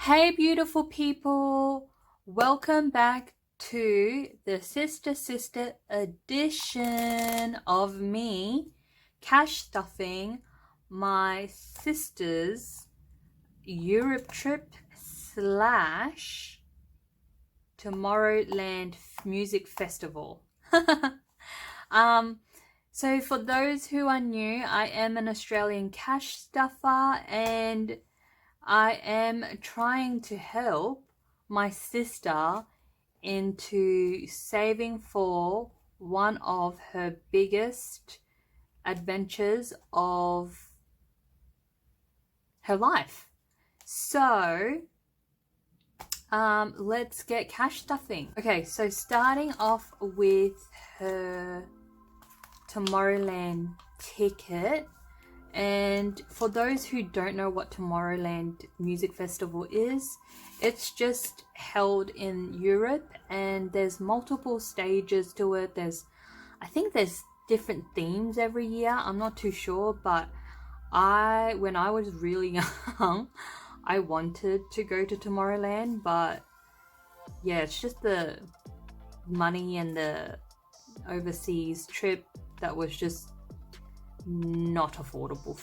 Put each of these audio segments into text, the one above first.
Hey beautiful people, welcome back to the Sister Sister edition of me cash stuffing my sister's Europe trip slash Tomorrowland music festival. So for those who are new, I am an Australian cash stuffer and I am trying to help my sister into saving for one of her biggest adventures of her life. So let's get cash stuffing. Okay, so starting off with her Tomorrowland ticket. And for those who don't know what Tomorrowland Music Festival is, it's just held in Europe and there's multiple stages to it. I think there's different themes every year. I'm not too sure, but when I was really young, I wanted to go to Tomorrowland, but yeah, it's just the money and the overseas trip that was just not affordable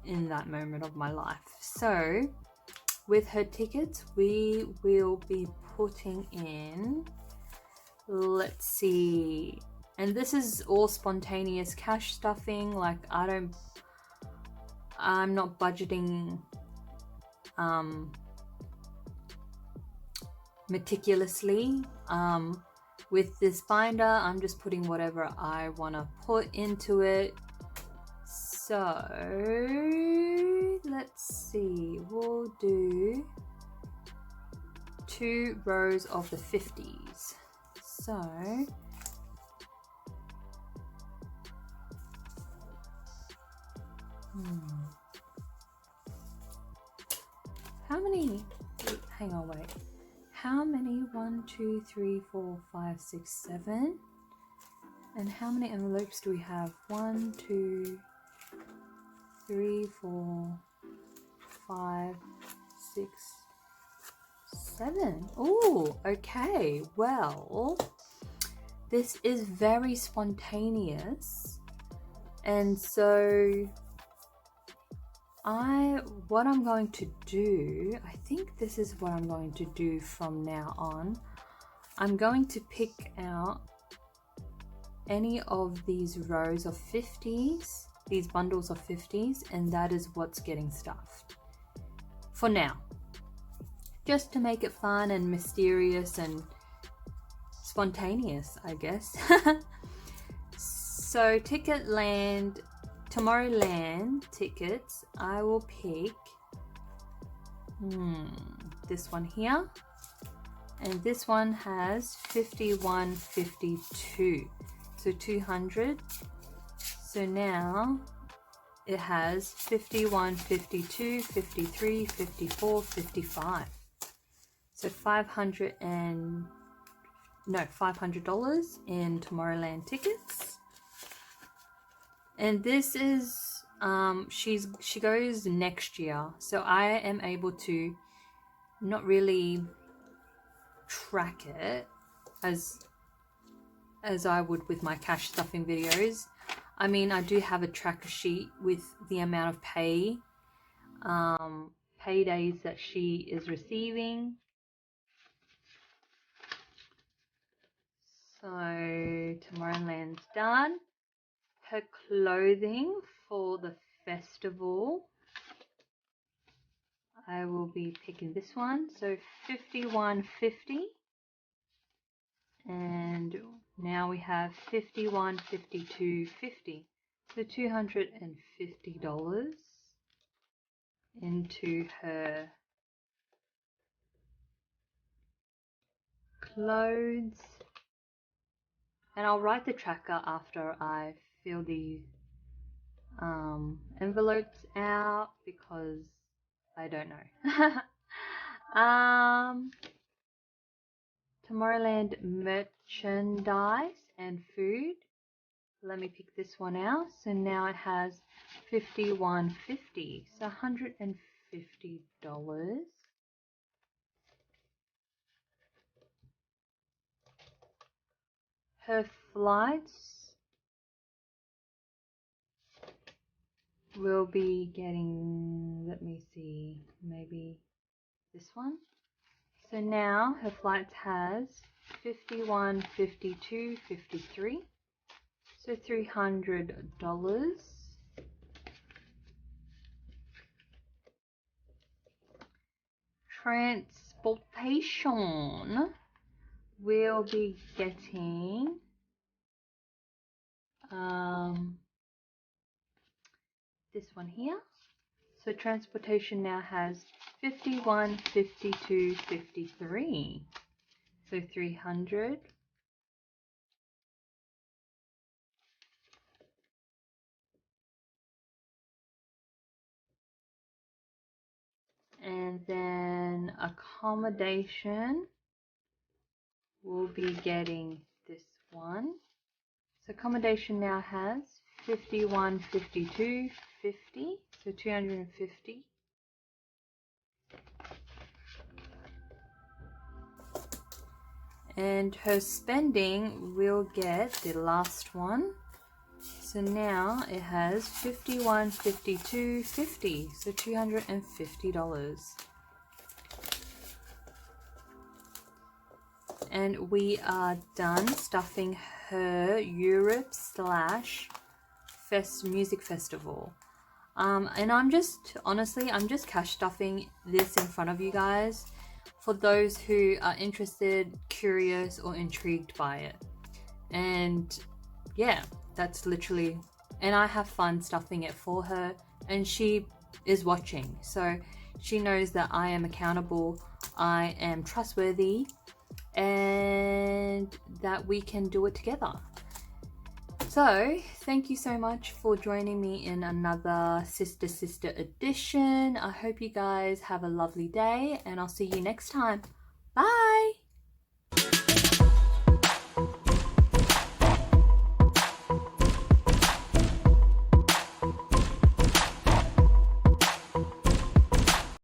in that moment of my life. So with her tickets, we will be putting in, let's see, and this is all spontaneous cash stuffing. Like I'm not budgeting meticulously. With this binder, I'm just putting whatever I want to put into it. So let's see, we'll do 2 rows of the 50s. So how many, hang on, wait. How many? 1, 2, 3, 4, 5, 6, 7. And how many envelopes do we have? 1, 2, 3, 4, 5, 6, 7. Oh, okay. Well, this is very spontaneous. And so what I'm going to do, I think this is what I'm going to do from now on. I'm going to pick out any of these rows of 50s, these bundles of 50s, and that is what's getting stuffed for now, just to make it fun and mysterious and spontaneous, I guess. So Tomorrowland tickets, I will pick this one here, and this one has 51.52, so 200. So now it has 51, 52, 53, 54, 55. So $500 in Tomorrowland tickets. And this is she goes next year, so I am able to not really track it as I would with my cash stuffing videos. I mean, I do have a tracker sheet with the amount of paydays that she is receiving. So Tomorrowland's done. Her clothing for the festival, I will be picking this one, so 51.50, and now we have 51, 52, 50, so $250 into her clothes. And I'll write the tracker after I fill the envelopes out, because I don't know. Tomorrowland merchandise and food. Let me pick this one out. So now it has 51.50, so $150. her flights will be getting, let me see, maybe this one. So now her flights has 51, 52, 53. So $300. Transportation will be getting this one here. So transportation now has 51, 52, 53. So 300. And then accommodation will be getting this one. So accommodation now has 51, 52, 50. So 250. And her spending will get the last one. So now it has 51, 52, 50. So $250. And we are done stuffing her Europe / music festival. And I'm just cash stuffing this in front of you guys for those who are interested, curious, or intrigued by it. And yeah, that's literally, and I have fun stuffing it for her, and she is watching, so she knows that I am accountable, I am trustworthy, and that we can do it together. So thank you so much for joining me in another Sister Sister edition. I hope you guys have a lovely day, and I'll see you next time. Bye.